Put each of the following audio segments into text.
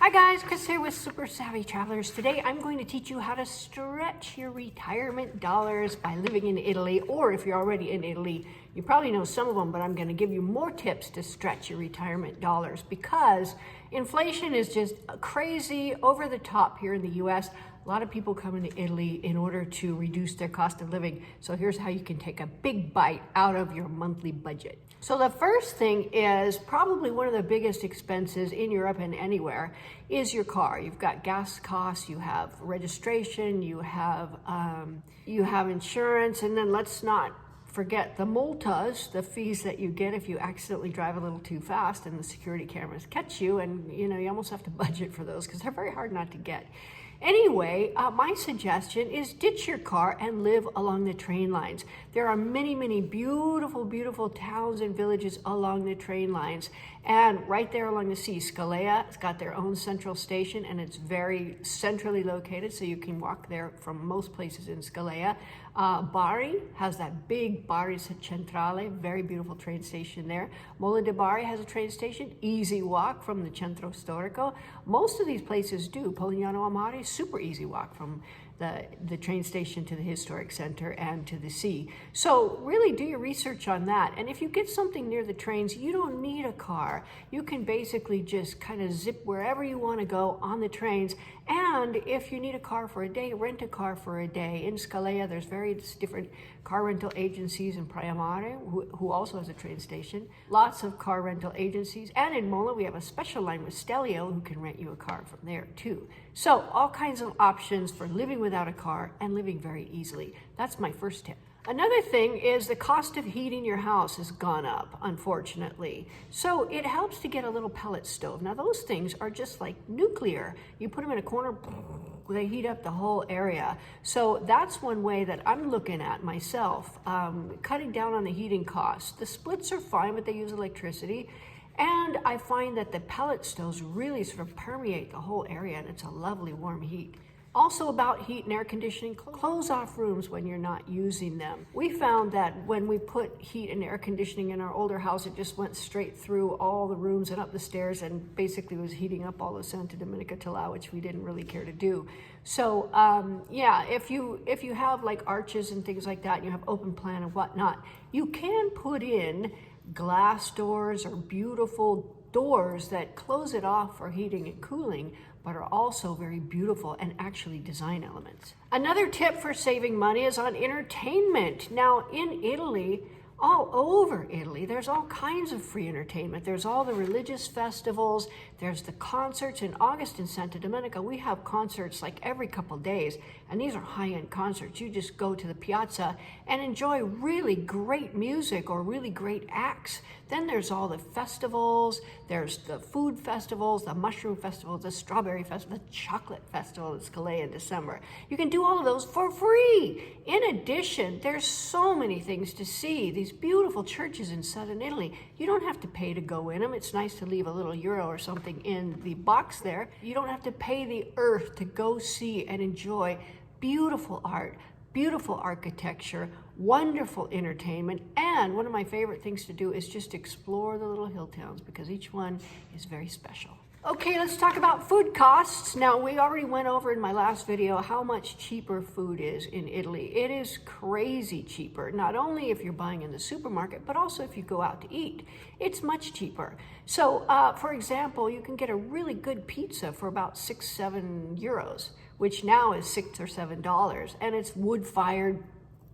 Hi guys, Chris here with Super Savvy Travelers. Today I'm going to teach you how to stretch your retirement dollars by living in Italy, or if you're already in Italy, you probably know some of them, but I'm going to give you more tips to stretch your retirement dollars because inflation is just crazy over the top here in the US. A lot of people come into Italy in order to reduce their cost of living. So here's how you can take a big bite out of your monthly budget. So the first thing is probably one of the biggest expenses in Europe and anywhere is your car. You've got gas costs, you have registration, you have insurance, and then let's not forget the multas, the fees that you get if you accidentally drive a little too fast and the security cameras catch you, and you almost have to budget for those because they're very hard not to get. Anyway, my suggestion is ditch your car and live along the train lines. There are many, many beautiful, beautiful towns and villages along the train lines. And right there along the sea, Scalea has got their own central station and it's very centrally located, so you can walk there from most places in Scalea. Bari has that big Bari Centrale, very beautiful train station there. Mola de Bari has a train station, easy walk from the Centro Storico. Most of these places do. Polignano a Mare, super easy walk from the train station to the historic center and to the sea. So really do your research on that. And if you get something near the trains, you don't need a car. You can basically just kind of zip wherever you want to go on the trains. And if you need a car for a day, rent a car for a day. In Scalea, there's various different car rental agencies in Praia Mare, who also has a train station. Lots of car rental agencies. And in Mola, we have a special line with Stelio who can rent you a car from there too. So all kinds of options for living without a car and living very easily. That's my first tip. Another thing is the cost of heating your house has gone up, unfortunately. So it helps to get a little pellet stove. Now those things are just like nuclear. You put them in a corner, they heat up the whole area. So that's one way that I'm looking at myself, cutting down on the heating costs. The splits are fine, but they use electricity. And I find that the pellet stoves really sort of permeate the whole area and it's a lovely warm heat. Also about heat and air conditioning, close off rooms when you're not using them. We found that when we put heat and air conditioning in our older house, it just went straight through all the rooms and up the stairs and basically was heating up all of Santa Domenica Tila, which we didn't really care to do. So yeah, if you have like arches and things like that, and you have open plan and whatnot, you can put in glass doors or beautiful doors that close it off for heating and cooling, but are also very beautiful and actually design elements. Another tip for saving money is on entertainment. Now in Italy, all over Italy, there's all kinds of free entertainment. There's all the religious festivals, there's the concerts. In August in Santa Domenica, we have concerts like every couple days, and these are high-end concerts. You just go to the piazza and enjoy really great music or really great acts. Then there's all the festivals, there's the food festivals, the mushroom festival, the strawberry festival, the chocolate festival at Scalea in December. You can do all of those for free. In addition, there's so many things to see. These beautiful churches in southern Italy, you don't have to pay to go in them. It's nice to leave a little euro or something in the box there. You don't have to pay the earth to go see and enjoy beautiful art, beautiful architecture, wonderful entertainment, and one of my favorite things to do is just explore the little hill towns because each one is very special. Okay, let's talk about food costs. Now, we already went over in my last video how much cheaper food is in Italy. It is crazy cheaper, not only if you're buying in the supermarket, but also if you go out to eat. It's much cheaper. So, for example, you can get a really good pizza for about 6-7 euros, which now is $6 or $7, and it's wood-fired,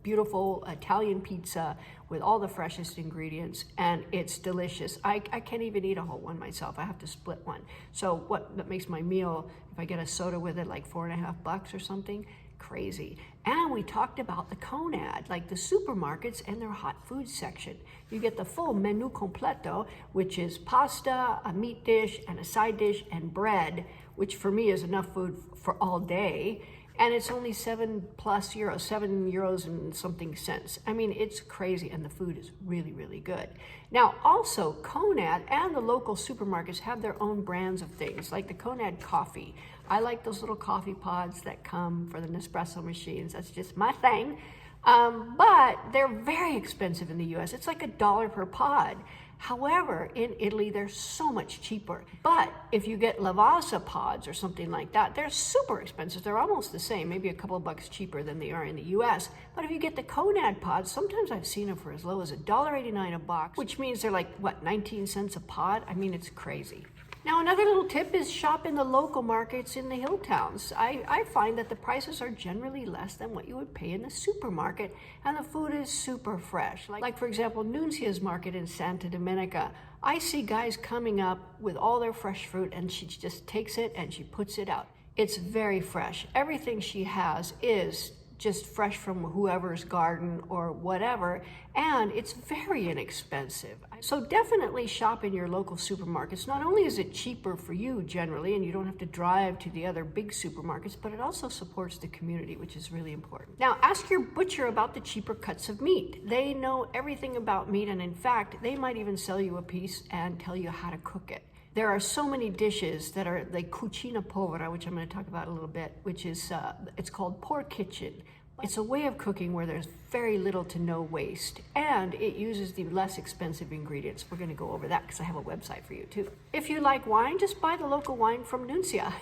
beautiful Italian pizza with all the freshest ingredients, and it's delicious. I can't even eat a whole one myself. I have to split one. So that makes my meal, if I get a soda with it, like $4.50 or something, crazy. And we talked about the Conad, like the supermarkets and their hot food section. You get the full menu completo, which is pasta, a meat dish, and a side dish, and bread, which for me is enough food for all day. And it's only €7+ €7 and something cents. I mean, it's crazy, and the food is really, really good. Now, also, Conad and the local supermarkets have their own brands of things, like the Conad coffee. I like those little coffee pods that come for the Nespresso machines. That's just my thing. But they're very expensive in the US. It's like $1 per pod. However, in Italy, they're so much cheaper. But if you get lavasa pods or something like that, they're super expensive. They're almost the same, maybe a couple of bucks cheaper than they are in the US. But if you get the Conad pods, sometimes I've seen them for as low as $1.89 a box, which means they're like, what, 19 cents a pod? I mean, it's crazy. Now, another little tip is shop in the local markets in the hill towns. I find that the prices are generally less than what you would pay in the supermarket, and the food is super fresh. Like for example, Nuncia's market in Santa Domenica. I see guys coming up with all their fresh fruit, and she just takes it and she puts it out. It's very fresh. Everything she has is just fresh from whoever's garden or whatever, and it's very inexpensive. So definitely shop in your local supermarkets. Not only is it cheaper for you generally, and you don't have to drive to the other big supermarkets, but it also supports the community, which is really important. Now, ask your butcher about the cheaper cuts of meat. They know everything about meat, and in fact, they might even sell you a piece and tell you how to cook it. There are so many dishes that are like cucina povera, which I'm going to talk about a little bit, which is, it's called poor kitchen. It's a way of cooking where there's very little to no waste, and it uses the less expensive ingredients. We're going to go over that because I have a website for you too. If you like wine, just buy the local wine from Nuncia.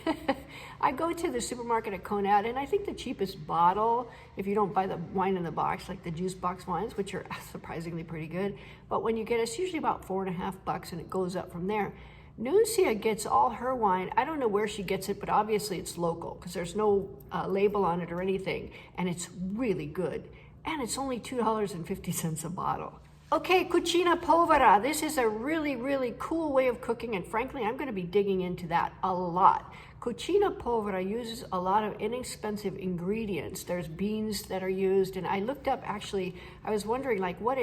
I go to the supermarket at Conad, and I think the cheapest bottle, if you don't buy the wine in the box, like the juice box wines, which are surprisingly pretty good, but when you get it's usually about $4.50, and it goes up from there. Nuncia gets all her wine. I don't know where she gets it, but obviously it's local because there's no label on it or anything, and it's really good. And it's only $2.50 a bottle. Okay, cucina povera. This is a really, really cool way of cooking, and frankly, I'm going to be digging into that a lot. Cucina povera uses a lot of inexpensive ingredients. There's beans that are used, and I looked up, actually, I was wondering, like, what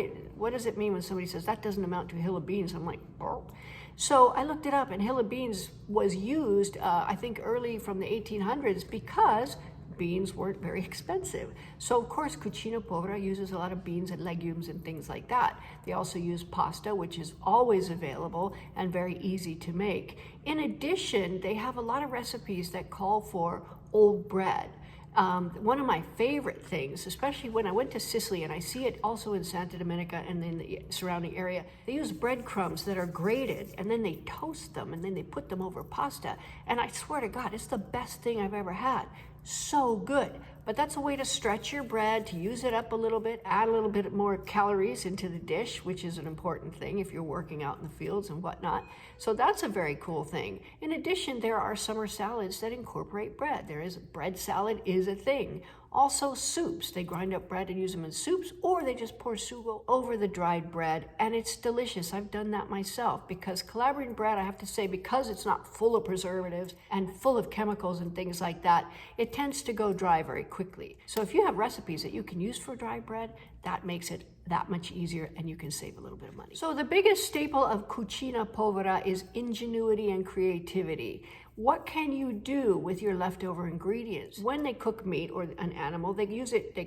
does it mean when somebody says that doesn't amount to a hill of beans? I'm like, burp. So I looked it up, and hill of beans was used, I think, early from the 1800s because beans weren't very expensive. So of course, cucina povera uses a lot of beans and legumes and things like that. They also use pasta, which is always available and very easy to make. In addition, they have a lot of recipes that call for old bread. One of my favorite things, especially when I went to Sicily, and I see it also in Santa Domenica and in the surrounding area, they use breadcrumbs that are grated, and then they toast them, and then they put them over pasta. And I swear to God, it's the best thing I've ever had. So good. But that's a way to stretch your bread, to use it up a little bit, add a little bit more calories into the dish, which is an important thing if you're working out in the fields and whatnot. So that's a very cool thing. In addition, there are summer salads that incorporate bread. Bread salad is a thing. Also soups. They grind up bread and use them in soups, or they just pour sugo over the dried bread, and it's delicious. I've done that myself because Calabrian bread, I have to say, because it's not full of preservatives and full of chemicals and things like that, it tends to go dry very quickly. So if you have recipes that you can use for dry bread, that makes it that much easier, and you can save a little bit of money. So the biggest staple of cucina povera is ingenuity and creativity. What can you do with your leftover ingredients? When they cook meat or an animal, they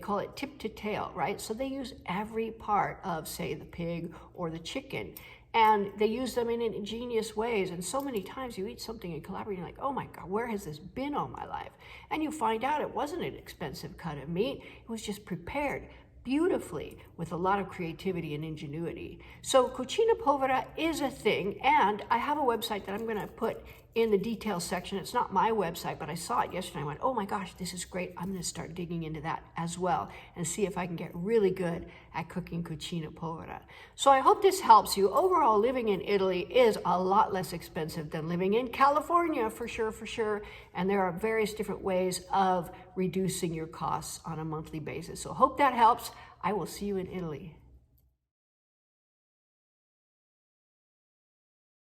call it tip to tail, right? So they use every part of, say, the pig or the chicken, and they use them in ingenious ways. And so many times you eat something in Calabria, you're like, oh my God, where has this been all my life? And you find out it wasn't an expensive cut of meat. It was just prepared beautifully with a lot of creativity and ingenuity. So cucina povera is a thing, and I have a website that I'm going to put in the details section. It's not my website, but I saw it yesterday. I went, oh my gosh, this is great. I'm going to start digging into that as well and see if I can get really good at cooking cucina povera. So I hope this helps you. Overall, living in Italy is a lot less expensive than living in California, for sure. And there are various different ways of reducing your costs on a monthly basis. So hope that helps. I will see you in Italy.